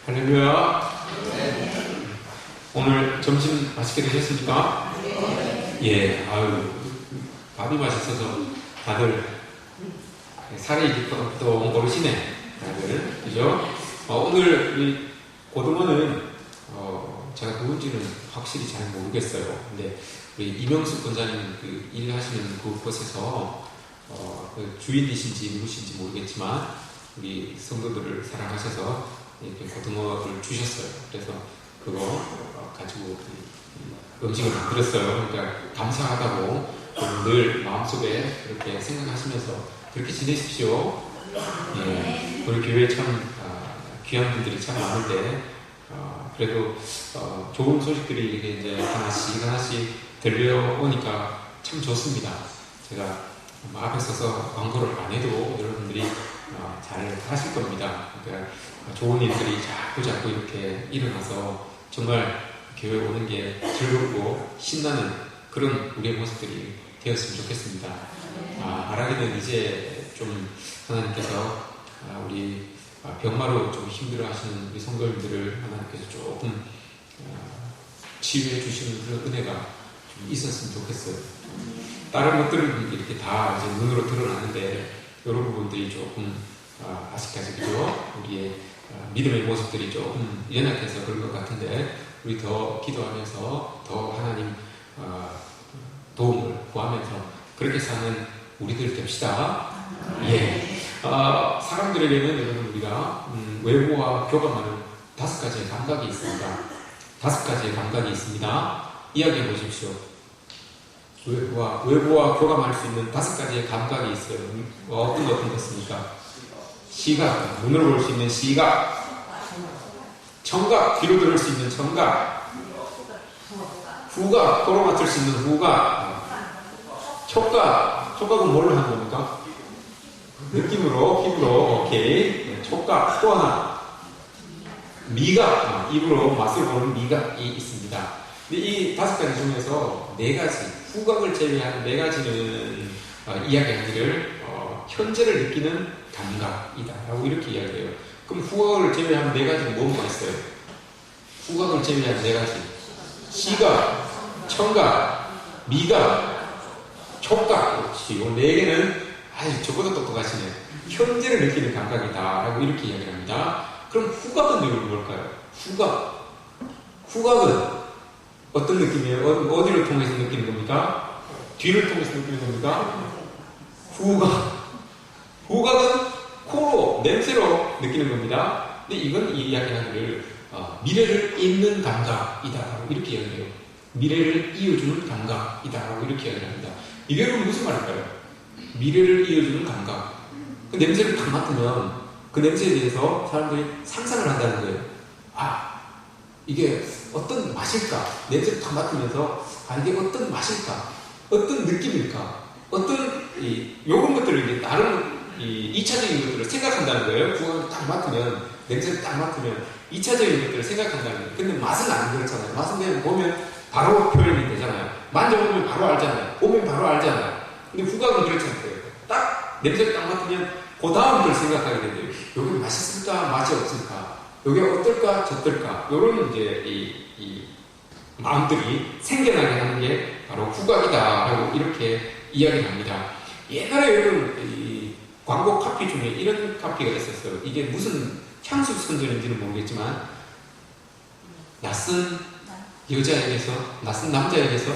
할렐루야. 오늘 점심 맛있게 드셨습니까? 예, 아유, 밥이 맛있어서 다들 살이 또 고르시네. 다들, 그죠? 오늘 이 고등어는 제가 누군지는 확실히 잘 모르겠어요. 근데 우리 이명숙 권사님 그 일하시는 그곳에서 그 주인이신지 누구신지 모르겠지만 우리 성도들을 사랑하셔서 이렇게 고등어를 주셨어요. 그래서 그거 가지고 음식을 만들었어요. 그러니까 감사하다고 늘 마음속에 그렇게 생각하시면서 그렇게 지내십시오. 예, 우리 교회에 참 귀한 분들이 참 많은데 그래도 좋은 소식들이 이렇게 이제 하나씩 들려오니까 참 좋습니다. 제가 앞에 서서 광고를 안 해도 여러분들이 잘 하실 겁니다. 그러니까 좋은 일들이 자꾸 이렇게 일어나서 정말 교회 오는 게 즐겁고 신나는 그런 우리의 모습들이 되었으면 좋겠습니다. 말하기는 이제 좀 하나님께서 우리 병마로 좀 힘들어 하시는 우리 성도님들을 하나님께서 조금 치유해 주시는 그런 은혜가 좀 있었으면 좋겠어요. 다른 것들은 이렇게 다 이제 눈으로 드러나는데 이런 부분들이 조금 아직까지 그죠? 우리의 믿음의 모습들이 조금 연약해서 그런 것 같은데 우리 더 기도하면서 더 하나님 도움을 구하면서 그렇게 사는 우리들 됩시다. 예. 사람들에게는 여러분 우리가 외부와 교감하는 5가지의 감각이 있습니다. 5가지의 감각이 있습니다. 이야기해 보십시오. 외부와 교감할 수 있는 5가지의 감각이 있어요. 어떤 것입니까? 시각, 눈으로 볼 수 있는 시각, 청각, 귀로 들을 수 있는 청각, 후각, 코로 맡을 수 있는 후각, 촉각은 뭘로 하는 겁니까? 느낌으로, 피부로, 오케이. 촉각, 또 하나. 미각, 입으로 맛을 보는 미각이 있습니다. 근데 이 5가지 중에서 4가지, 후각을 제외한 4가지는 이야기하기를 현재를 느끼는 감각이다 라고 이렇게 이야기해요. 그럼 후각을 제외한 4가지는 뭐가 있어요? 후각을 제외한 4가지. 시각, 청각, 미각, 촉각. 그렇지. 이 4개는 저보다 똑똑하시네. 현재를 느끼는 감각이다 라고 이렇게 이야기를 합니다. 그럼 후각은 여러분 뭘까요? 후각은 어떤 느낌이에요? 어디를 통해서 느끼는 겁니까? 뒤를 통해서 느끼는 겁니까? 후각은 코로, 냄새로 느끼는 겁니다. 근데 이건 이 이야기하기를 미래를 잇는 감각이다 라고 이렇게 이야기해요. 미래를 이어주는 감각이다 라고 이렇게 이야기를 합니다. 이게 그럼 무슨 말일까요? 미래를 이어주는 감각. 그 냄새를 딱 맡으면 그 냄새에 대해서 사람들이 상상을 한다는 거예요. 이게 어떤 맛일까? 냄새를 딱 맡으면서 이게 어떤 맛일까? 어떤 느낌일까? 어떤 요런 것들을 이제 다른 2차적인 것들을 생각한다는 거예요. 그걸 딱 맡으면 냄새를 딱 맡으면 2차적인 것들을 생각한다는 거예요. 근데 맛은 안 그렇잖아요. 맛은 그냥 보면 바로 표현이 되잖아요. 만져보면 바로 알잖아요. 보면 바로 알잖아요. 근데 후각은 그렇지 않고요. 딱 냄새를 딱 맡으면 그 다음 걸 생각하게 되는데요. 여기 맛있을까? 맛이 없을까? 여기 어떨까? 저떨까? 요런 이제 이 마음들이 생겨나게 하는 게 바로 후각이다라고 이렇게 이야기를 합니다. 옛날에 여러분 이 광고 카피 중에 이런 카피가 있었어요. 이게 무슨 향수 선전인지는 모르겠지만 낯선 여자에게서 낯선 남자에게서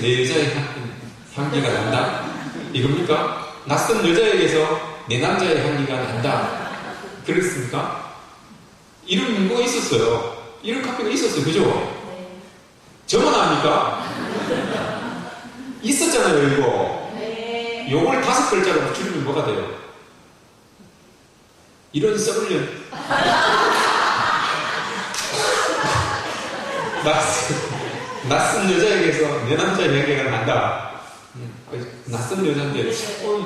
내 여자의 향기가 난다. 이겁니까? 낯선 여자에게서 내 남자의 향기가 난다. 그렇습니까? 이런 거 있었어요. 이런 카피가 있었어요. 그죠? 저만 압니까? 있었잖아요, 이거. 요걸 5글자로 줄이면 뭐가 돼요? 이런 썩을년. 낯선 여자에게서 내 남자의 향기가 난다. 낯선 여자인데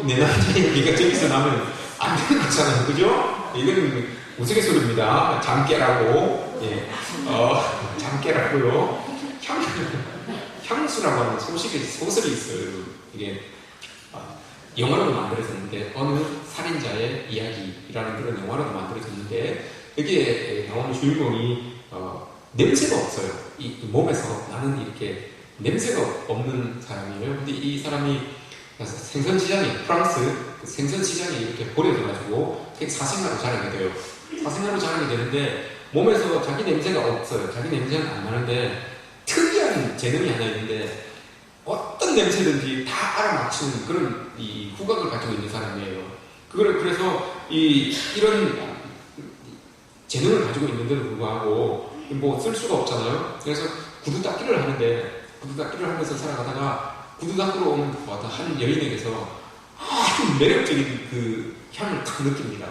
내 남자의 향기가 저기서 나면 안 되는 거잖아요. 그죠? 이건 우스갯소리입니다. 잠깨라고. 예. 잠깨라고요. 향수라고 하는 소설이 있어요. 이게 영화로도 만들어졌는데 어느 살인자의 이야기라는 그런 영화로도 만들어졌는데 여기에 나오는 주인공이 냄새가 없어요. 이 몸에서 나는 이렇게 냄새가 없는 사람이에요. 근데 이 사람이 생선시장에, 프랑스 그 생선시장에 이렇게 버려져가지고 사생아로 자라게 돼요. 사생아로 자라게 되는데 몸에서 자기 냄새가 없어요. 자기 냄새는 안 나는데 특이한 재능이 하나 있는데 어떤 냄새든지 다 알아맞히는 그런 이 후각을 가지고 있는 사람이에요. 그래서 이런 재능을 가지고 있는데도 불구하고 뭐 쓸 수가 없잖아요. 그래서 구두 닦기를 하는데 구두 닦기를 하면서 살아가다가 구두 닦으러 오는 한 여인에게서 아주 매력적인 그 향을 탁 느낍니다.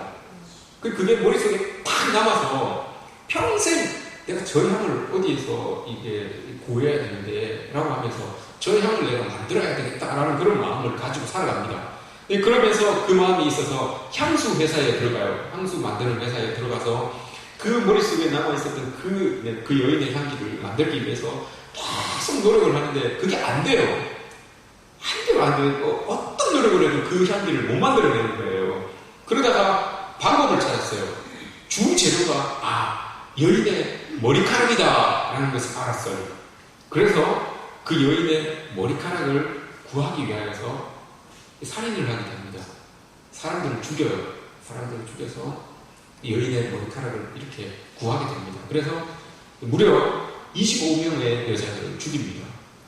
그게 머릿속에 탁 남아서 평생 내가 저 향을 어디에서 이게 구해야 되는데 라고 하면서 저 향을 내가 만들어야 되겠다라는 그런 마음을 가지고 살아갑니다. 그러면서 그 마음이 있어서 향수 회사에 들어가요. 향수 만드는 회사에 들어가서 그 머릿속에 남아있었던 그 여인의 향기를 만들기 위해서 계속 노력을 하는데 그게 안 돼요. 한 개도 안 돼요. 어떤 노력을 해도 그 향기를 못 만들어내는 거예요. 그러다가 방법을 찾았어요. 주 재료가 여인의 머리카락이다 라는 것을 알았어요. 그래서 그 여인의 머리카락을 구하기 위하여서 살인을 하게 됩니다. 사람들을 죽여요. 사람들을 죽여서 여인의 머리카락을 이렇게 구하게 됩니다. 그래서 무려 25명의 여자들을 죽입니다.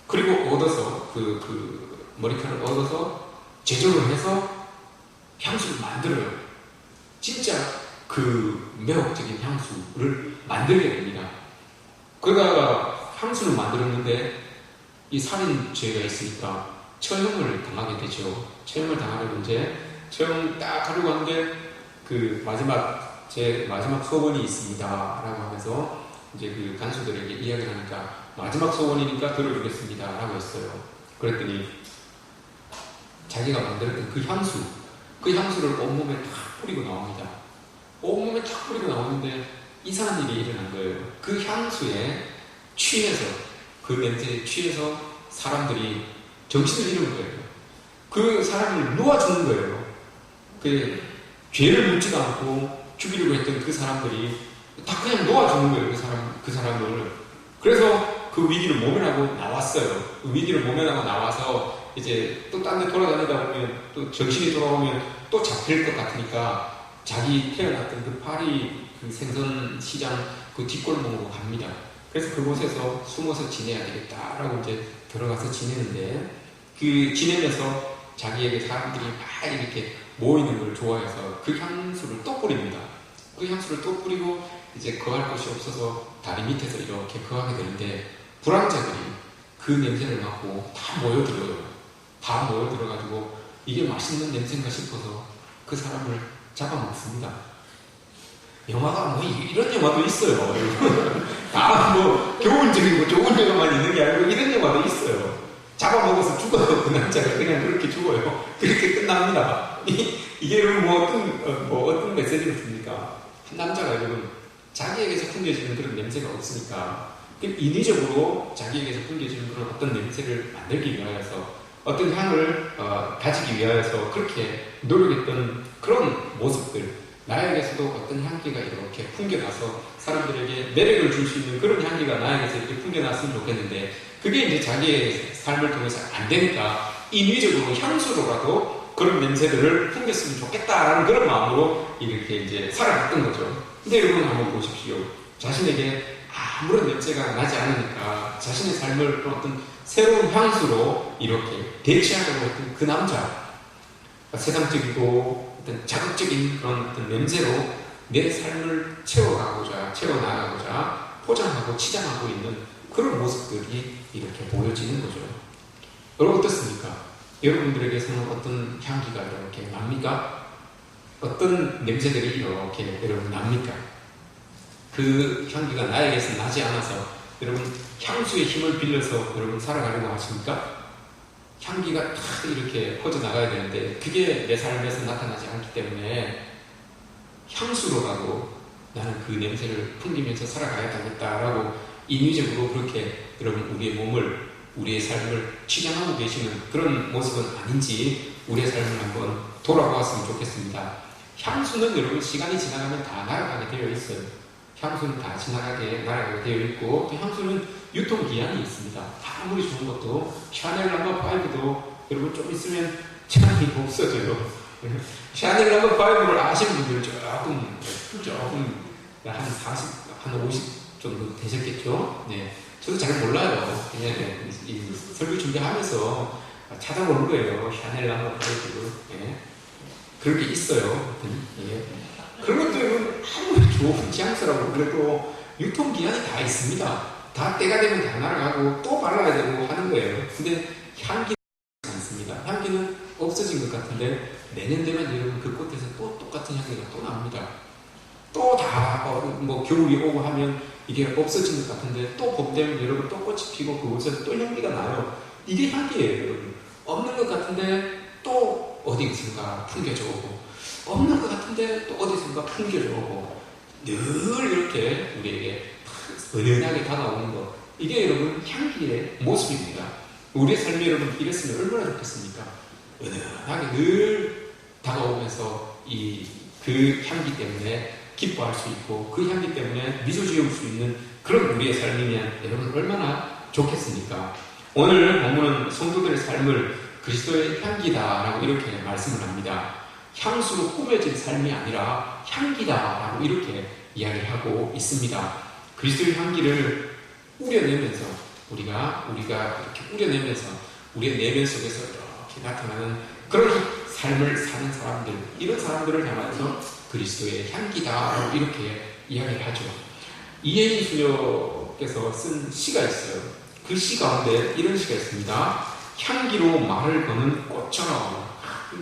그리고 얻어서 그 머리카락을 얻어서 제조를 해서 향수를 만들어요. 진짜 그 매혹적인 향수를 만들게 됩니다. 그러다가 향수를 만들었는데 이 살인죄가 있으니까 처형을 당하게 되죠. 처형을 당하려고 이제 처형 딱 하려고 하는데 제 마지막 소원이 있습니다 라고 하면서 이제 그 간수들에게 이야기를 하니까 마지막 소원이니까 들어주겠습니다 라고 했어요. 그랬더니 자기가 만들었던 그 향수를 온몸에 탁 뿌리고 나옵니다. 온몸에 탁 뿌리고 나오는데 이상한 일이 일어난 거예요. 그 향수에 취해서, 그 냄새에 취해서 사람들이 정신을 잃은 거예요. 그 사람을 놓아주는 거예요. 그 죄를 묻지도 않고 죽이려고 했던 그 사람들이 다 그냥 놓아주는 거예요. 그 사람을. 그래서 그 위기를 모면하고 나왔어요. 그 위기를 모면하고 나와서 이제 또 딴 데 돌아다니다 보면 또 정신이 돌아오면 또 잡힐 것 같으니까 자기 태어났던 그 파리 그 생선 시장 그 뒷골목으로 갑니다. 그래서 그곳에서 숨어서 지내야 되겠다라고 이제 들어가서 지내는데 그 지내면서 자기에게 사람들이 막 이렇게 모이는 걸 좋아해서 그 향수를 또 뿌립니다. 그 향수를 또 뿌리고 이제 거할 곳이 없어서 다리 밑에서 이렇게 거하게 되는데 불황자들이 그 냄새를 맡고 다 모여들어요. 다 모여들어가지고 이게 맛있는 냄새인가 싶어서 그 사람을 잡아먹습니다. 영화가 뭐 이런 영화도 있어요. 다 뭐 교훈적이고 좋은 영화만 있는 게 아니고 이런 영화도 있어요. 잡아먹어서 죽어요. 그 남자가 그냥 그렇게 죽어요. 그렇게 끝납니다. 이게 뭐 어떤 메시지를 줍니까? 한 남자가 여러분 자기에게서 풍겨지는 그런 냄새가 없으니까 인위적으로 자기에게서 풍겨지는 그런 어떤 냄새를 만들기 위하여서 어떤 향을 가지기 위하여서 그렇게 노력했던 그런 모습들, 나에게서도 어떤 향기가 이렇게 풍겨나서 사람들에게 매력을 줄 수 있는 그런 향기가 나에게서 이렇게 풍겨났으면 좋겠는데 그게 이제 자기의 삶을 통해서 안 되니까 인위적으로 향수로라도 그런 냄새들을 풍겼으면 좋겠다라는 그런 마음으로 이렇게 이제 살아갔던 거죠. 근데 여러분 한번 보십시오. 자신에게 아무런 냄새가 나지 않으니까 자신의 삶을 어떤 새로운 향수로 이렇게 대체하려고 했던 그 남자, 세상적이고 어떤 자극적인 그런 어떤 냄새로 내 삶을 채워나가고자 포장하고 치장하고 있는 그런 모습들이 이렇게 보여지는 거죠. 여러분 어떻습니까? 여러분들에게서는 어떤 향기가 이렇게 납니까? 어떤 냄새들이 이렇게 여러분 납니까? 그 향기가 나에게서 나지 않아서 여러분 향수의 힘을 빌려서 여러분 살아가려고 하십니까? 향기가 다 이렇게 퍼져나가야 되는데 그게 내 삶에서 나타나지 않기 때문에 향수로라도 나는 그 냄새를 풍기면서 살아가야 되겠다라고 인위적으로 그렇게 여러분 우리의 몸을, 우리의 삶을 치장하고 계시는 그런 모습은 아닌지 우리의 삶을 한번 돌아보았으면 좋겠습니다. 향수는 여러분 시간이 지나가면 다 날아가게 되어 있어요. 향수는 다 지나가게 날아가게 되어 있고, 또 향수는 유통기한이 있습니다. 아무리 좋은 것도 샤넬 넘버 5도 여러분 좀 있으면 시간이 없어져요. 샤넬 넘버 5를 아시는 분들은 조금 한 40, 한 50 정도 되셨겠죠? 네. 저도 잘 몰라요. 그냥 이 설교 준비하면서 찾아보는 거예요. 샤넬 넘버 5를. 네. 그런 게 있어요. 예. 그런 것들은 아무리 좋은 향수라고 그래도 유통기한이 다 있습니다. 다 때가 되면 다 날아가고 또 발라야 되고 하는 거예요. 근데 향기는 않습니다. 향기는 없어진 것 같은데 내년 되면 여러분 그 꽃에서 또 똑같은 향기가 또 납니다. 또 다 뭐 겨울이 오고 하면 이게 없어진 것 같은데 또 봄 되면 여러분 또 꽃이 피고 그곳에서 또 향기가 나요. 이게 향기예요, 여러분. 없는 것 같은데 또 어디선가 풍겨져 오고, 없는 것 같은데 또 어디선가 풍겨져 오고, 늘 이렇게 우리에게 은은하게 다가오는 것, 이게 여러분 향기의 모습입니다. 우리의 삶이 여러분 이랬으면 얼마나 좋겠습니까? 은은하게 늘 다가오면서 그 향기 때문에 기뻐할 수 있고, 그 향기 때문에 미소 지을 수 있는 그런 우리의 삶이면 여러분 얼마나 좋겠습니까? 오늘 본문은 성도들의 삶을 그리스도의 향기다라고 이렇게 말씀을 합니다. 향수로 꾸며진 삶이 아니라 향기다라고 이렇게 이야기하고 있습니다. 그리스도의 향기를 우려내면서 우리가 이렇게 우려내면서 우리의 내면 속에서 이렇게 나타나는 그런 삶을 사는 사람들, 이런 사람들을 향해서 그리스도의 향기다라고 이렇게 이야기를 하죠. 이혜인 수녀께서 쓴 시가 있어요. 그 시 가운데 이런 시가 있습니다. 향기로 말을 거는 꽃처럼.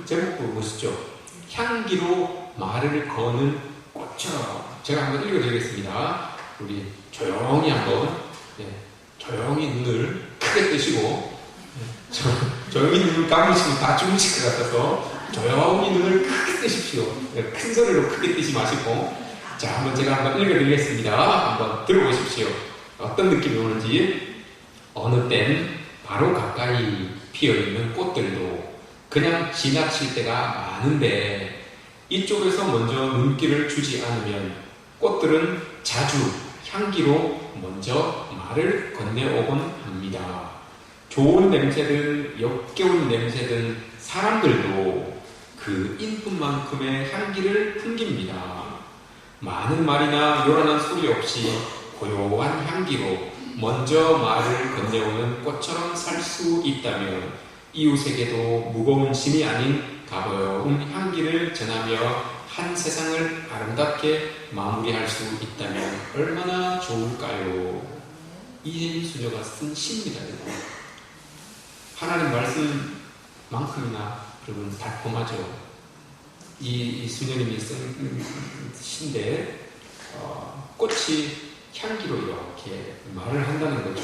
제목도 멋있죠? 향기로 말을 거는 꽃처럼. 제가 한번 읽어드리겠습니다. 우리 조용히 한번, 조용히 눈을 크게 뜨시고, 조용히 눈을 감으시면 다 주무실 것 같아서 조용히 눈을 크게 뜨십시오. 큰 소리로 크게 뜨지 마시고. 자, 제가 한번 읽어드리겠습니다. 한번 들어보십시오. 어떤 느낌이 오는지. 어느 땐 바로 가까이 피어있는 꽃들도 그냥 지나칠 때가 많은데, 이쪽에서 먼저 눈길을 주지 않으면 꽃들은 자주 향기로 먼저 말을 건네오곤 합니다. 좋은 냄새든 역겨운 냄새든 사람들도 그 인풋만큼의 향기를 풍깁니다. 많은 말이나 요란한 소리 없이 고요한 향기로 먼저 말을 건네오는 꽃처럼 살 수 있다면, 이웃에게도 무거운 짐이 아닌 가벼운 향기를 전하며 한 세상을 아름답게 마무리할 수 있다면 얼마나 좋을까요? 이혜인 수녀가 쓴 시입니다. 하나님 말씀만큼이나 여러분 달콤하죠. 이 수녀님이 쓴 시인데, 꽃이 향기로 이렇게 말을 한다는 거죠.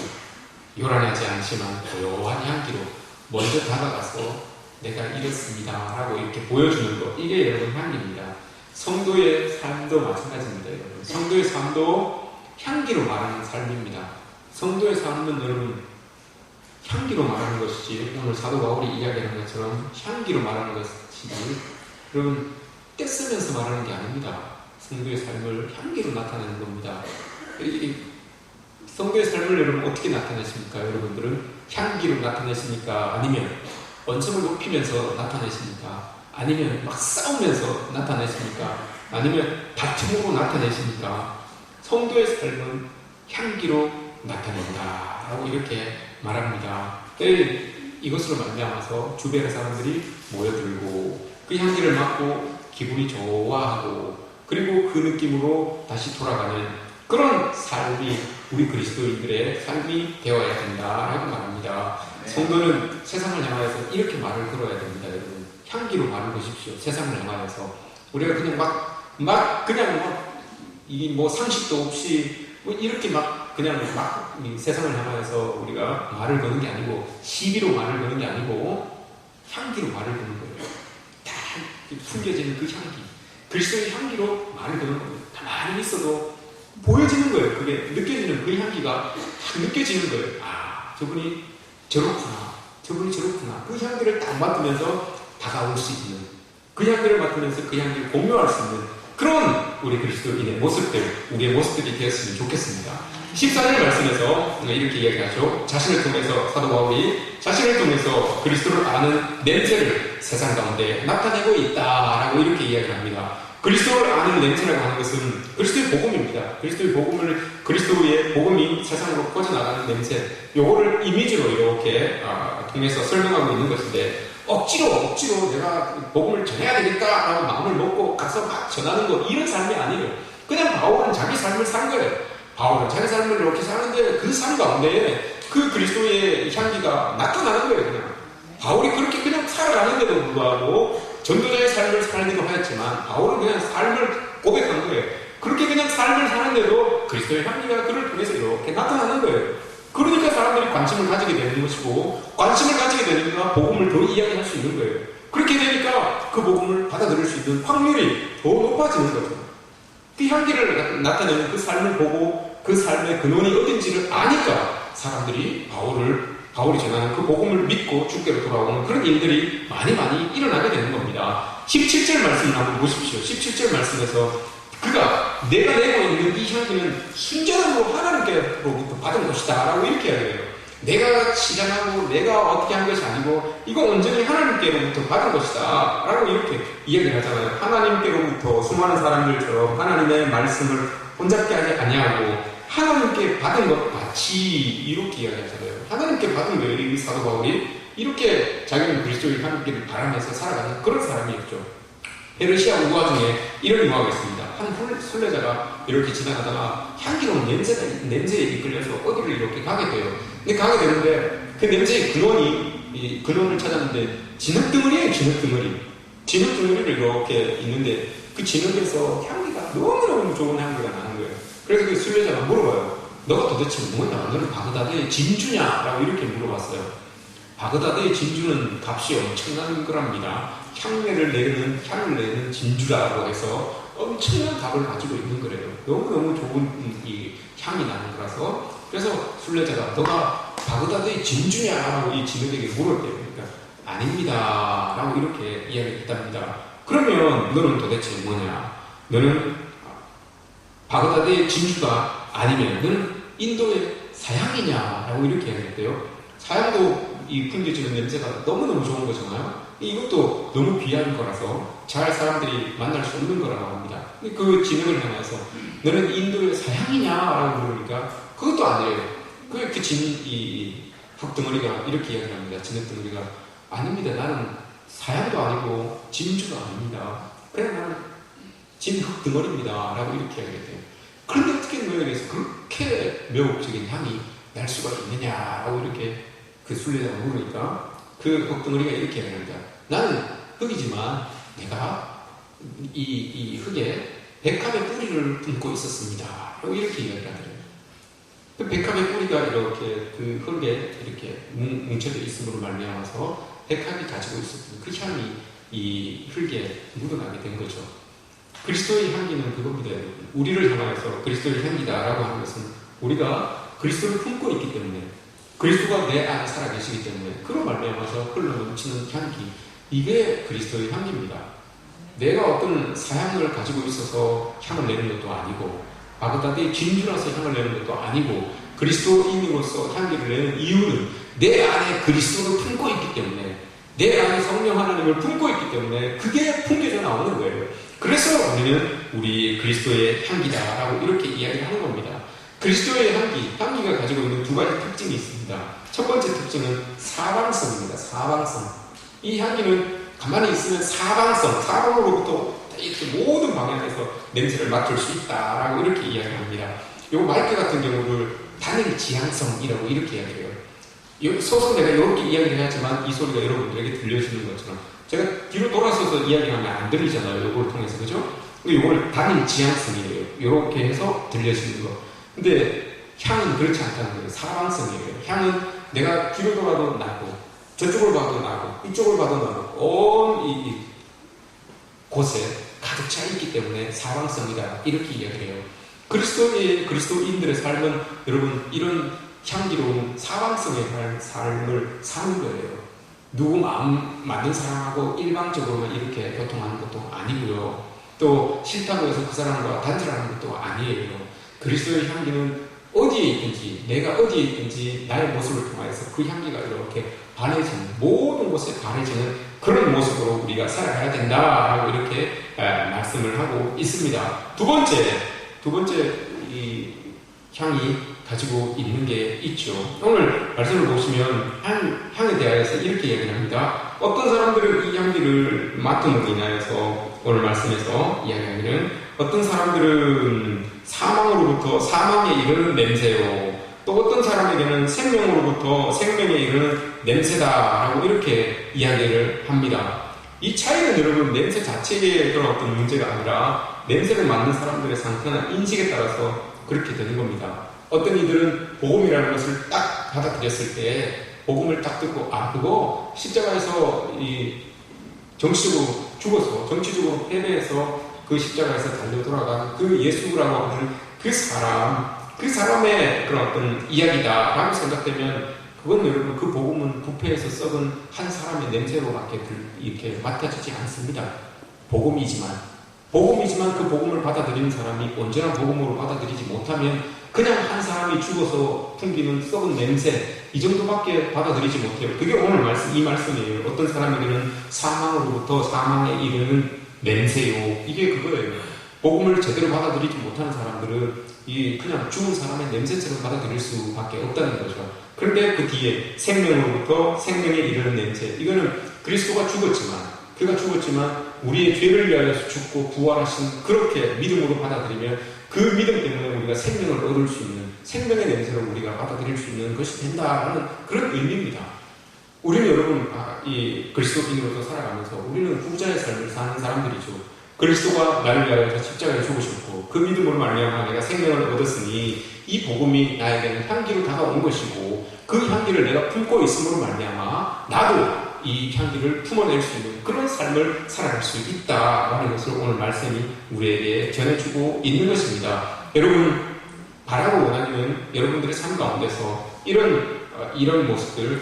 요란하지 않지만 고요한 향기로 먼저 다가가서 내가 이렇습니다 라고 이렇게 보여주는 것, 이게 여러분 향기입니다. 성도의 삶도 마찬가지입니다. 여러분. 성도의 삶도 향기로 말하는 삶입니다. 성도의 삶은 여러분 향기로 말하는 것이지, 오늘 사도 바울이 이야기하는 것처럼 향기로 말하는 것이지, 여러분 떼쓰면서 말하는 게 아닙니다. 성도의 삶을 향기로 나타내는 겁니다. 성도의 삶을 여러분 어떻게 나타내십니까? 여러분들은 향기로 나타내십니까? 아니면 언성을 높이면서 나타내십니까? 아니면 막 싸우면서 나타내십니까? 아니면 다툼으로 나타내십니까? 성도의 삶은 향기로 나타낸다 라고 이렇게 말합니다. 이것으로 말미암아서 주변의 사람들이 모여들고 그 향기를 맡고 기분이 좋아하고, 그리고 그 느낌으로 다시 돌아가는 그런 삶이 우리 그리스도인들의 삶이 되어야 된다라고 말합니다. 성도는 세상을 향하여서 이렇게 말을 걸어야 됩니다. 여러분, 향기로 말을 거십시오. 세상을 향하여서 우리가 그냥 이 뭐 상식도 없이 이렇게 그냥 세상을 향하여서 우리가 말을 거는 게 아니고, 시비로 말을 거는 게 아니고 향기로 말을 거는 거예요. 다 풍겨지는 그 향기, 그리스도의 향기로 말을 거는 거예요. 가만히 있어도 보여지는 거예요. 그게 느껴지는 그 향기가 딱 느껴지는 거예요. 아, 저분이 저렇구나. 그 향기를 딱 맡으면서 다가올 수 있는 그 향기를 맡으면서 그 향기를 공유할 수 있는 그런 우리 그리스도인의 모습들, 우리의 모습들이 되었으면 좋겠습니다. 14절 말씀에서 이렇게 이야기하죠. 자신을 통해서, 사도 바울이 자신을 통해서 그리스도를 아는 냄새를 세상 가운데 나타내고 있다라고 이렇게 이야기를 합니다. 그리스도를 아는 냄새라고 하는 것은 그리스도의 복음입니다. 그리스도의 복음이 세상으로 퍼져나가는 냄새, 요거를 이미지로 이렇게 통해서 설명하고 있는 것인데, 억지로 내가 복음을 전해야 되겠다라고 마음을 먹고 가서 막 전하는 거, 이런 삶이 아니에요. 그냥 바울은 자기 삶을 산 거예요. 바울은 자기 삶을 이렇게 사는데 그 삶 가운데 그 그리스도의 향기가 나타나는 거예요. 그냥 바울이 그렇게 그냥 살아가는데도 불구하고 전도자의 삶을 살기도 하였지만 바울은 그냥 삶을 고백한 거예요. 그렇게 그냥 삶을 사는데도 그리스도의 향기가 그를 통해서 이렇게 나타나는 거예요. 그러니까 사람들이 관심을 가지게 되는 것이고, 관심을 가지게 되니까 복음을 더 이야기할 수 있는 거예요. 그렇게 되니까 그 복음을 받아들일 수 있는 확률이 더 높아지는 거죠. 그 향기를 나타내는 그 삶을 보고 그 삶의 근원이 어딘지를 아니까 사람들이 바울이 전하는 그 복음을 믿고 주께로 돌아오는 그런 일들이 많이 일어나게 되는 겁니다. 17절 말씀을 한번 보십시오. 17절 말씀에서 그가 내가 내고 있는 이 향기는 순전함으로 하나님께로부터 받은 것이다 라고 이렇게 이야기해요. 내가 시장하고 내가 어떻게 한 것이 아니고 이거 온전히 하나님께로부터 받은 것이다 라고 이렇게 이야기를 하잖아요. 하나님께로부터 수많은 사람들처럼 하나님의 말씀을 혼잡게 하지 아니하고 하나님께 받은 것 마치 이렇게 이야기하잖아요. 하나님께 받은 거예요. 이 사도 바울이 이렇게 자기는 그리스도의 향기를 바라면서 살아가는 그런 사람이었죠. 페르시아 우화 중에 이런 우화가 있습니다. 한 순례자가 이렇게 지나가다가 향기로운 냄새에 이끌려서 어디를 이렇게 가게 돼요. 근데 가게 되는데 그 냄새의 근원을 찾았는데 진흙덩어리예요. 진흙덩어리를 이렇게 있는데 그 진흙에서 향기가 너무너무 좋은 향기가 나는 거예요. 그래서 그 순례자가 물어봐요. 너가 도대체 뭐냐? 너는 바그다드의 진주냐? 라고 이렇게 물어봤어요. 바그다드의 진주는 값이 엄청난 거랍니다. 향을 내는 진주라고 해서 엄청난 값을 가지고 있는 거래요. 너무너무 좋은 이 향이 나는 거라서. 그래서 순례자가 너가 바그다드의 진주냐라고 이 진흙에게 물었대요. 그러니까 아닙니다 라고 이렇게 이야기했답니다. 그러면 너는 도대체 뭐냐? 너는 바그다드의 진주가 아니면 너는 인도의 사향이냐 라고 이렇게 이야기했대요. 사향도 이 풍겨지는 냄새가 너무너무 좋은 거잖아요. 이것도 너무 귀한 거라서 잘 사람들이 만날 수 없는 거라고 합니다. 그 진흙을 향해서 너는 인도의 사향이냐라고 물으니까 그것도 아니에요. 이 흙덩어리가 이렇게 이야기를 합니다. 진흙덩어리가 아닙니다. 나는 사향도 아니고 진주도 아닙니다. 그냥 나는 진흙덩어리입니다 라고 이렇게 이야기했대요. 그런데 어떻게 너에게서 그렇게 매혹적인 향이 날 수가 있느냐라고 이렇게 그 순례자가 물으니까 그 흙덩어리가 이렇게 이야기합니다. 나는 흙이지만 내가 이 흙에 백합의 뿌리를 품고 있었습니다. 이렇게 이야기를 하더래요. 그 백합의 뿌리가 이렇게 그 흙에 이렇게 뭉쳐져 있음으로 말미암아서 백합이 가지고 있었던 그 향이 이 흙에 묻어나게 된 거죠. 그리스도의 향기는 그겁니다. 우리를 향하여서 그리스도의 향기다라고 하는 것은 우리가 그리스도를 품고 있기 때문에, 그리스도가 내 안에 살아계시기 때문에 그런 말미암아서 흘러넘치는 향기, 이게 그리스도의 향기입니다. 내가 어떤 사향을 가지고 있어서 향을 내는 것도 아니고, 바그다드의 진주라서 향을 내는 것도 아니고, 그리스도인으로서 향기를 내는 이유는 내 안에 그리스도를 품고 있기 때문에, 내 안에 성령 하나님을 품고 있기 때문에 그게 풍겨져 나오는 거예요. 그래서 우리는 우리 그리스도의 향기다라고 이렇게 이야기를 하는 겁니다. 그리스도의 향기가 가지고 있는 두 가지 특징이 있습니다. 첫 번째 특징은 사방성입니다. 사방성. 이 향기는 가만히 있으면 사방으로부터 이렇게 모든 방향에서 냄새를 맡을 수 있다라고 이렇게 이야기합니다. 요 마이크 같은 경우를 단일 지향성이라고 이렇게 이야기해요. 서서 내가 이렇게 이야기를 해야지만 이 소리가 여러분들에게 들려지는 것처럼, 제가 뒤로 돌아서서 이야기하면 안 들리잖아요. 요걸 통해서, 그죠? 근데 요걸 단일 지향성이에요. 요렇게 해서 들려지는 거. 근데 향은 그렇지 않다는 거예요. 사방성이에요. 향은 내가 뒤로 돌아도 나고, 저쪽을 봐도 나고, 이쪽을 봐도 나고, 온 이 곳에 가득 차 있기 때문에 사방성이다. 이렇게 이야기를 해요. 그리스도인들의 삶은 여러분 이런 향기로운 사방성의 삶을 사는 거예요. 누구 마음 맞는 사람하고 일방적으로만 이렇게 교통하는 것도 아니고요. 또 싫다고 해서 그 사람과 단절하는 것도 아니에요. 그리스도의 향기는 어디에 있든지, 내가 어디에 있든지 나의 모습을 통해서 그 향기가 이렇게 반해지는, 모든 곳에 반해지는 그런 모습으로 우리가 살아가야 된다라고 이렇게 말씀을 하고 있습니다. 두 번째 이 향이 가지고 있는 게 있죠. 오늘 말씀을 보시면 향에 대하여서 이렇게 얘기를 합니다. 어떤 사람들은 이 향기를 맡음으로 인하여서, 오늘 말씀에서 이야기하기는 어떤 사람들은 사망으로부터 사망에 이르는 냄새요, 또 어떤 사람에게는 생명으로부터 생명에 이르는 냄새다라고 이렇게 이야기를 합니다. 이 차이는 여러분 냄새 자체의 그런 어떤 문제가 아니라 냄새를 맡는 사람들의 상태나 인식에 따라서 그렇게 되는 겁니다. 어떤 이들은 복음이라는 것을 딱 받아들였을 때, 복음을 딱 듣고, 그거 십자가에서 이 정치적으로 죽어서, 정치적으로 패배해서 그 십자가에서 달려 돌아간 그 예수라고 하는 그 사람의 그런 어떤 이야기다라고 생각되면, 그건 여러분 그 복음은 부패해서 썩은 한 사람의 냄새로밖에 이렇게 맡아지지 않습니다. 복음이지만 그 복음을 받아들이는 사람이 언제나 복음으로 받아들이지 못하면 그냥 한 사람이 죽어서 풍기는 썩은 냄새, 이 정도밖에 받아들이지 못해요. 그게 오늘 이 말씀이에요. 어떤 사람에게는 사망으로부터 사망에 이르는 냄새요. 이게 그거예요. 복음을 제대로 받아들이지 못하는 사람들은 그냥 죽은 사람의 냄새처럼 받아들일 수밖에 없다는 거죠. 그런데 그 뒤에 생명으로부터 생명에 이르는 냄새, 이거는 그리스도가 그가 죽었지만 우리의 죄를 위하여 죽고 부활하신, 그렇게 믿음으로 받아들이면 그 믿음 때문에 우리가 생명을 얻을 수 있는, 생명의 냄새로 우리가 받아들일 수 있는 것이 된다는 그런 의미입니다. 우리는 여러분 이 그리스도인으로서 살아가면서 우리는 후자의 삶을 사는 사람들이죠. 그리스도가 나를 위하여 십자가에 죽으셨고 그 믿음으로 말미암아 내가 생명을 얻었으니 이 복음이 나에게는 향기로 다가온 것이고, 그 향기를 내가 품고 있음으로 말미암아 나도 이 향기를 품어낼 수 있는 그런 삶을 살아갈 수 있다라는 것을 오늘 말씀이 우리에게 전해주고 있는 것입니다. 여러분, 바라고 원하는 여러분들의 삶 가운데서 이런 모습들,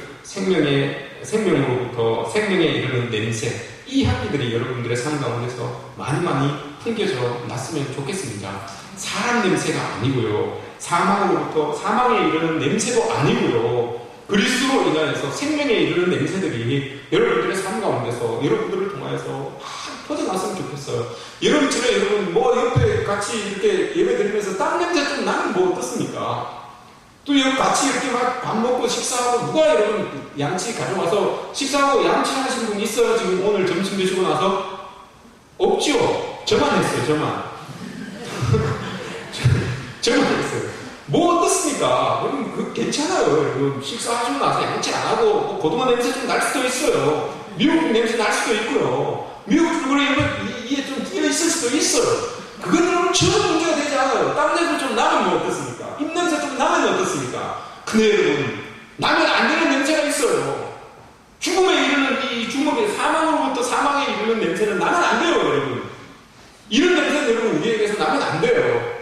생명으로부터 생명에 이르는 냄새, 이 향기들이 여러분들의 삶 가운데서 많이 풍겨져 났으면 좋겠습니다. 사람 냄새가 아니고요, 사망으로부터 사망에 이르는 냄새도 아니고요, 그리스도로 인하여서 생명에 이르는 냄새들이 여러분들의 삶 가운데서 여러분들을 통하여서 퍼져나왔으면 좋겠어요. 여러분처럼 여러분 옆에 같이 이렇게 예배 드리면서 땀 냄새 좀 나면 어떻습니까? 또 여러분 같이 이렇게 막 밥 먹고 식사하고, 누가 여러분 양치 가져와서 식사하고 양치하신 분 있어요? 지금 오늘 점심 드시고 나서? 없죠? 저만 했어요. 저만 했어요. 어떻습니까? 여러분, 괜찮아요. 여러분, 식사하시고 나서 양치 안 하고, 고등어 냄새 좀 날 수도 있어요. 미국 냄새 날 수도 있고요. 미국 그래, 이게 좀 끼어 있을 수도 있어요. 그건 여러분 전혀 문제가 되지 않아요. 땀 냄새 좀 나면 어떻습니까? 입 냄새 좀 나면 어떻습니까? 근데 여러분, 나면 안 되는 냄새가 있어요. 죽음에 이르는 이 죽음의 사망으로부터 사망에 이르는 냄새는 나면 안 돼요, 여러분. 이런 냄새는 여러분 우리에게서 나면 안 돼요.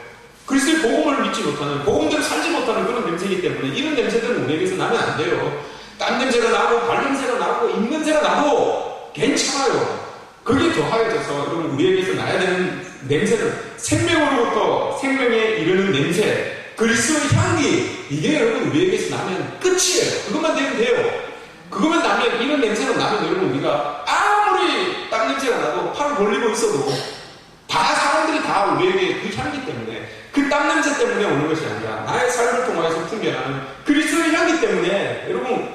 그리스도의 복음을 믿지 못하는, 복음대로 살지 못하는 그런 냄새이기 때문에 이런 냄새들은 우리에게서 나면 안 돼요. 땀 냄새가 나고 발 냄새가 나고 입 냄새가 나도 괜찮아요. 그게 더하여져서 여러분 우리에게서 나야 되는 냄새는 생명으로부터 생명에 이르는 냄새, 그리스도의 향기, 이게 여러분 우리에게서 나면 끝이에요. 그것만 되면 돼요. 그것만 나면, 이런 냄새가 나면 여러분 우리가 아무리 땀 냄새가 나도 팔을 벌리고 있어도 사람들이 다 우리에게 그 향기 때문에, 그 땀 냄새 때문에 오는 것이 아니라 나의 삶을 통하여서 풍겨나는 그리스도의 향기 때문에 여러분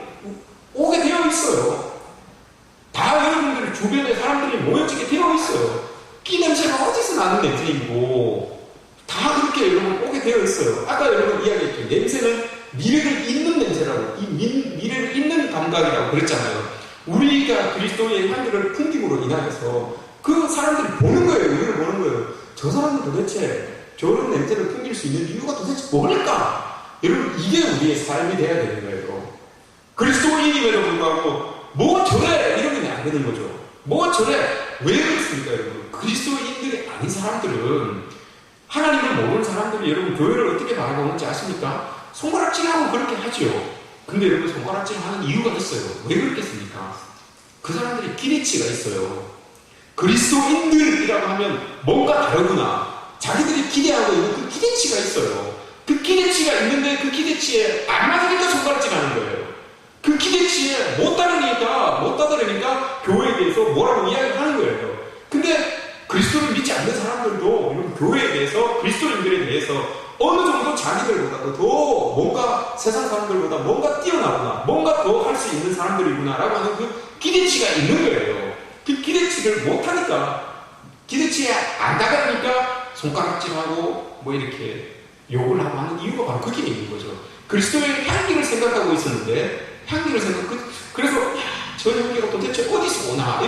오게 되어 있어요. 다 여러분들 주변에 사람들이 모여지게 되어 있어요. 끼 냄새가 어디서 나는 냄새이고 다 그렇게 여러분 오게 되어 있어요. 아까 여러분 이야기했죠. 냄새는 미래를 잇는 냄새라고, 미래를 잇는 감각이라고 그랬잖아요. 우리가 그리스도의 향기를 풍김으로 인하여서 그 사람들이 보는 거예요. 우리를 보는 거예요. 저 사람은 도대체 저런 냄새를 풍길 수 있는 이유가 도대체 뭘까? 여러분, 이게 우리의 삶이 돼야 되는 거예요. 그리스도인임에도 불구하고 저래 이러면 안 되는 거죠. 저래 왜 그렇습니까, 여러분? 그리스도인들이 아닌 사람들은, 하나님을 모르는 사람들이 여러분 교회를 어떻게 바라보는지 아십니까? 손가락질하고 그렇게 하죠. 근데 여러분 손가락질 하는 이유가 있어요. 왜 그렇겠습니까? 그 사람들이 기대치가 있어요. 그리스도인들이라고 하면 뭔가 다르구나. 자기들이 기대하고 있는 그 기대치가 있어요. 그 기대치가 있는데 그 기대치에 안 맞으니까 손가락질 하는 거예요. 그 기대치에 못 따르니까 교회에 대해서 뭐라고 이야기하는 거예요. 근데 그리스도를 믿지 않는 사람들도 이런 교회에 대해서, 그리스도인들에 대해서 어느 정도 자기들보다도 더 뭔가 세상 사람들보다 뭔가 뛰어나구나, 뭔가 더 할 수 있는 사람들이구나 라고 하는 그 기대치가 있는 거예요. 그 기대치를 못하니까, 기대치에 안 다가가니까 손가락질하고 뭐 이렇게 욕을 하고 하는 이유가 바로 그게 있는 거죠. 그리스도의 향기를 생각하고 있었는데, 그래서 저 향기가 도대체 어디서 오나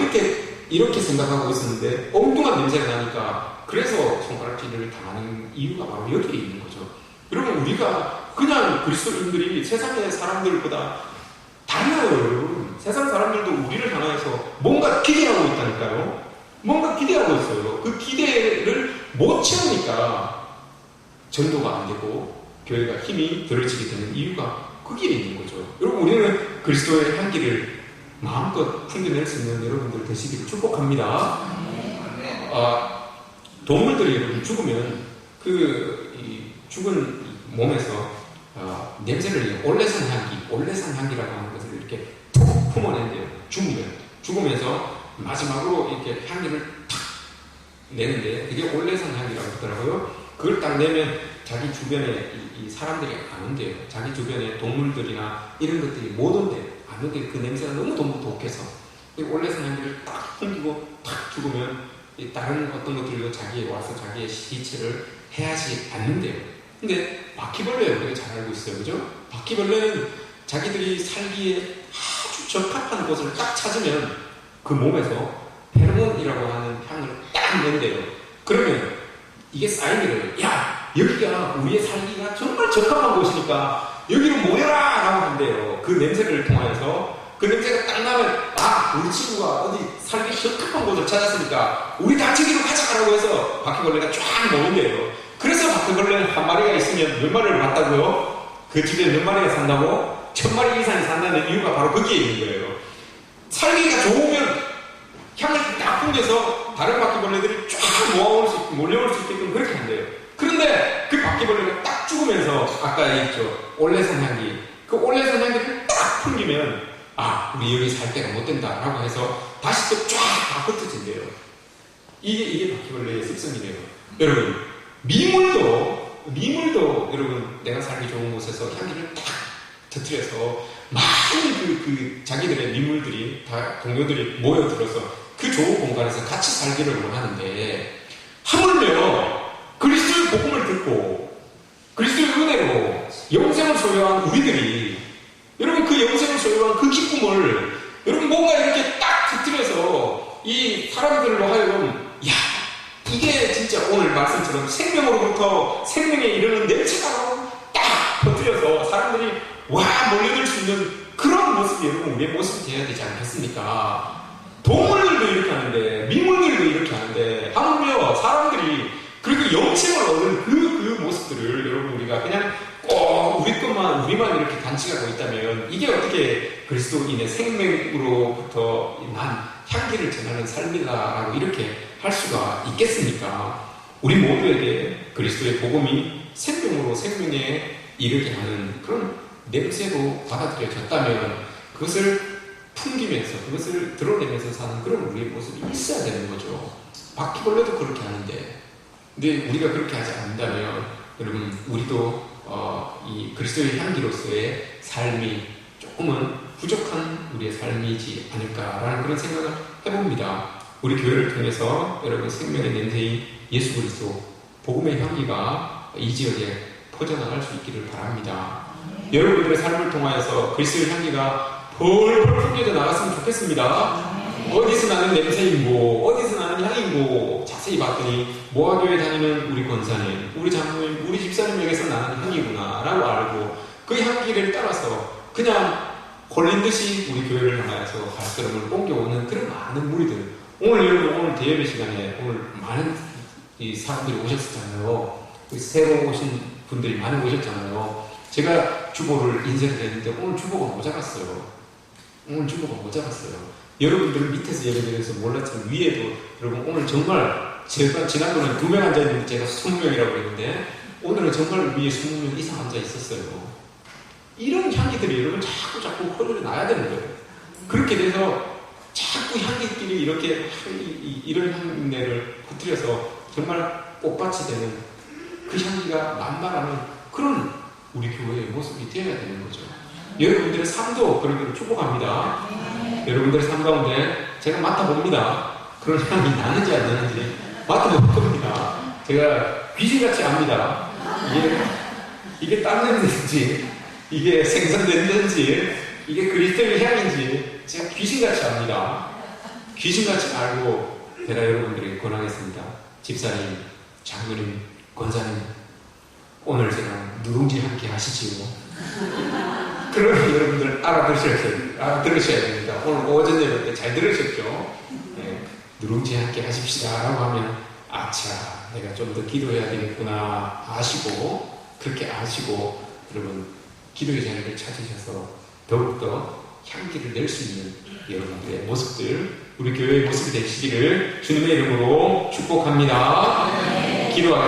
이렇게 생각하고 있었는데 엉뚱한 냄새가 나니까, 그래서 손가락질을 당하는 이유가 바로 여기에 있는 거죠. 여러분, 우리가 그냥 그리스도인들이 세상의 사람들보다 달라요. 여러분, 세상 사람들도 우리를 향해서 뭔가 기대하고 있다니까요. 뭔가 기대하고 있어요. 그 기대를 못 채우니까 전도가 안 되고 교회가 힘이 덜어지게 되는 이유가 거기에 있는 거죠. 여러분, 우리는 그리스도의 향기를 마음껏 풍겨낼 수 있는 여러분들 되시기를 축복합니다. 동물들이 여러분 죽으면 죽은 몸에서 냄새를 올레산 향기라고 하는 것을 이렇게 툭 품어낸대요. 죽으면서 마지막으로 이렇게 향기를 탁 내는데 그게 올레산 향기라고 하더라고요. 그걸 딱 내면 자기 주변에 이 사람들이 안 온대요. 자기 주변에 동물들이나 이런 것들이 못 온대요. 안 오게, 그 냄새가 너무 독해서 올레산 향기를 딱 풍기고 탁 죽으면 다른 어떤 것들도 자기에 와서 자기의 시체를 해하지 않는데요. 근데 바퀴벌레 우리가 잘 알고 있어요. 그죠? 바퀴벌레는 자기들이 살기에 아주 적합한 곳을 딱 찾으면 그 몸에서 페로몬이라고 하는 향을 딱 낸대요. 그러면 이게 사인을, 야, 여기가 우리의 살기가 정말 적합한 곳이니까 여기로 모여라! 라고 한대요. 그 냄새를 통하여서. 그 냄새가 딱 나면, 우리 친구가 어디 살기 적합한 곳을 찾았으니까 우리 다 저기로 가자라고 해서 바퀴벌레가 쫙 모인대요. 그래서 바퀴벌레 한 마리가 있으면 몇 마리를 봤다고요? 그 집에 몇 마리가 산다고? 1000마리 이상이 산다는 이유가 바로 거기에 있는 거예요. 살기가 좋으면 향을 딱 풍겨서 다른 바퀴벌레들이 쫙 몰려올 수 있게끔 그렇게 한대요. 그런데 그 바퀴벌레가 딱 죽으면서 아까 얘기했죠. 올레산 향기. 그 올레산 향기를 딱 풍기면 우리 여기 살 데가 못 된다라고 해서 다시 또 쫙 다 흩어진대요. 이게 바퀴벌레의 습성이래요. 여러분, 미물도 여러분 내가 살기 좋은 곳에서 향기를 딱 터뜨려서 많은 자기들의 미물들이 다 동료들이 모여들어서 그 좋은 공간에서 같이 살기를 원하는데, 하물며 그리스도의 복음을 듣고 그리스도의 은혜로 영생을 소유한 우리들이, 여러분 그 영생을 소유한 그 기쁨을 여러분 뭔가 이렇게 딱 터뜨려서 이 사람들로 하여금, 이게 진짜 오늘 말씀처럼 생명으로부터 생명에 이르는 냄새가 딱 터뜨려서 사람들이 몰려들 수 있는 그런 모습이 여러분 우리의 모습이 되어야 되지 않겠습니까? 동물들도 이렇게 하는데, 미물들도 이렇게 하는데, 하물며 사람들이 그리고 영생을 얻은 그 모습들을 여러분 우리가 그냥 꼭 우리만 이렇게 간직하고 있다면 이게 어떻게 그리스도인의 생명으로부터 난 향기를 전하는 삶이다라고 이렇게 할 수가 있겠습니까? 우리 모두에게 그리스도의 복음이 생명으로 생명에 이르게 하는 그런 냄새로 받아들여졌다면 그것을 풍기면서 그것을 드러내면서 사는 그런 우리의 모습이 있어야 되는 거죠. 바퀴벌레도 그렇게 하는데, 근데 우리가 그렇게 하지 않는다면 여러분 우리도 이 그리스도의 향기로서의 삶이 조금은 부족한 우리의 삶이지 않을까라는 그런 생각을 해봅니다. 우리 교회를 통해서 여러분 생명의 냄새인 예수 그리스도 복음의 향기가 이 지역에 퍼져나갈 수 있기를 바랍니다. 여러분들의 삶을 통하여서 그리스도의 향기가 펄펄 풍겨져 나갔으면 좋겠습니다. 어디서 나는 냄새인고 어디서 나는 향인고 자세히 봤더니 모아교회 다니는 우리 권사님, 우리 장로님, 우리 집사님에게서 나는 향이구나 라고 알고 그 향기를 따라서 그냥 홀린 듯이 우리 교회를 향하여서 발걸음을 옮겨오는 그런 많은 무리들, 오늘 대예배 시간에 오늘 많은 이 사람들이 오셨잖아요. 새로 오신 분들이 많이 오셨잖아요. 제가 주보를 인쇄를 했는데 오늘 주보가 모자랐어요. 오늘 주보가 모자랐어요. 여러분들은 밑에서 예배드려서 몰랐지만 위에도 여러분 오늘 정말 제가 지난번에 2명 앉아있는데 제가 20명이라고 했는데 오늘은 정말 위에 20명 이상 앉아 있었어요. 이런 향기들이 여러분 자꾸 흘러나야 되는 거예요. 그렇게 돼서 자꾸 향기들이 이렇게 이런 향내를 퍼뜨려서 정말 꽃밭이 되는 그 향기가 만발하는 그런 우리 교회의 모습이 되어야 되는 거죠. 여러분들의 삶도 그러기를 축복합니다. 여러분들의 삶 가운데 제가 맡아봅니다. 그런 향이 나는지 안 나는지 맡아볼 겁니다. 제가 귀신같이 압니다. 이게 땀 냄새인지 이게 생산됐는지 이게 그리스도의 향인지 제가 귀신같이 압니다. 귀신같이 알고 제가 여러분들에게 권하겠습니다. 집사님, 장로님, 권사님, 오늘 제가 누룽지 함께 하시지요. 그러면 여러분들 알아들으셔야 됩니다. 오늘 오전 예배 때 잘 들으셨죠? 네, 누룽지 함께 하십시다 라고 하면 아차, 내가 좀 더 기도해야 되겠구나 아시고, 그렇게 아시고 여러분 기도의 자리를 찾으셔서 더욱더 향기를 낼 수 있는 여러분들의 모습들, 우리 교회의 모습이 되시기를 주님의 이름으로 축복합니다. 기도하겠습니다.